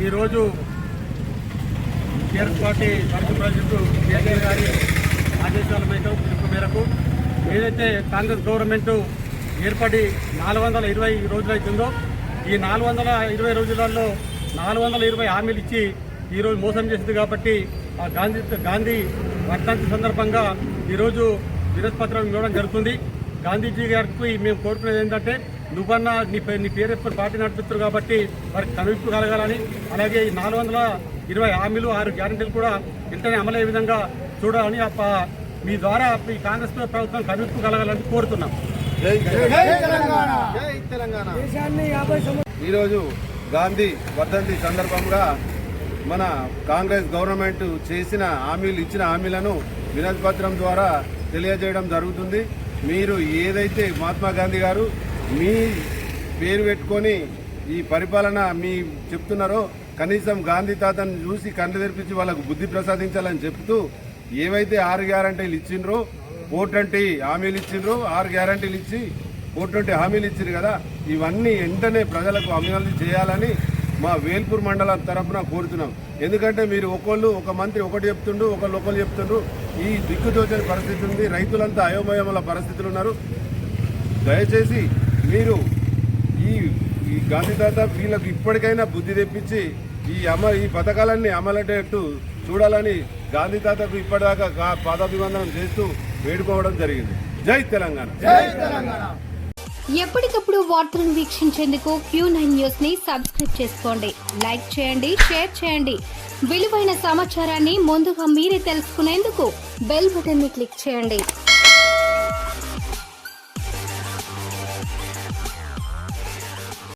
ఈరోజు TRS party working president KCR గారి ఆదేశాల మేరకు ఏదైతే కాంగ్రెస్ గవర్నమెంట్ ఏర్పడి 420 రోజులు అవుతుందో ఈ 420 రోజులలో 420 హామీలు ఇచ్చి ఈరోజు మోసం చేసింది కాబట్టి ఆ గాంధీ వర్ధంతి సందర్భంగా ఈరోజు వినతిపత్రం ఇవ్వడం జరుగుతుంది. గాంధీజీ గారికి మేము కోరుకునేది ఏంటంటే నువ్వన్నా నీ పేరు ఎప్పుడు పార్టీ నడిపిస్తారు కాబట్టి వారికి కనువిప్పు కలగాలని, అలాగే ఈ 420 హామీలు 6 గ్యారెంటీలు కూడా వెంటనే అమలయ్యే విధంగా చూడాలని మీ ద్వారా ఈ కాంగ్రెస్ ప్రభుత్వం కనువిప్పు కలగాలని కోరుతున్నాం. ఈరోజు గాంధీ వర్ధంతి సందర్భంగా మన కాంగ్రెస్ గవర్నమెంట్ చేసిన హామీలు ఇచ్చిన హామీలను వినతిపత్రం ద్వారా తెలియజేయడం జరుగుతుంది. మీరు ఏదైతే మహాత్మా గాంధీ గారు మీ పేరు పెట్టుకొని ఈ పరిపాలన మీ చెప్తున్నారో కనీసం గాంధీ తాతను చూసి కళ్ళు తెరిపించి వాళ్ళకు బుద్ధి ప్రసాదించాలని చెప్తూ ఏవైతే 6 గ్యారంటీలు ఇచ్చిండ్రో 420 హామీలు ఇచ్చిండ్రో 6 గ్యారంటీలు ఇచ్చి 420 హామీలు ఇచ్చిండ్రు కదా, ఇవన్నీ వెంటనే ప్రజలకు అమలు చేయాలని మా వేల్పూర్ మండలం తరఫున కోరుతున్నాం. ఎందుకంటే మీరు ఒక మంత్రి ఒకటి చెప్తుండ్రు, ఒకళ్ళు చెప్తుండ్రు. ఈ దిక్కుతోచని పరిస్థితి ఉంది. రైతులంతా అయోమయముల పరిస్థితులు ఉన్నారు. దయచేసి మీరు ఈ గాంధీ తాత వీళ్ళకు ఇప్పటికైనా బుద్ధి తెప్పించి ఈ పథకాలన్నీ అమలయ్యేట్టు చూడాలని గాంధీ తాతకు ఇప్పటిదాకా పాదాభివందనం చేస్తూ వేడుకోవడం జరిగింది. జై తెలంగాణ. ఎప్పటికప్పుడు వార్తలను వీక్షించేందుకు Q9 న్యూస్ ని సబ్స్క్రైబ్ చేసుకోండి, లైక్ చేయండి, షేర్ చేయండి. విలువైన సమాచారాన్ని ముందుగా మీరే తెలుసుకునేందుకు బెల్ బటన్ ని క్లిక్ చేయండి.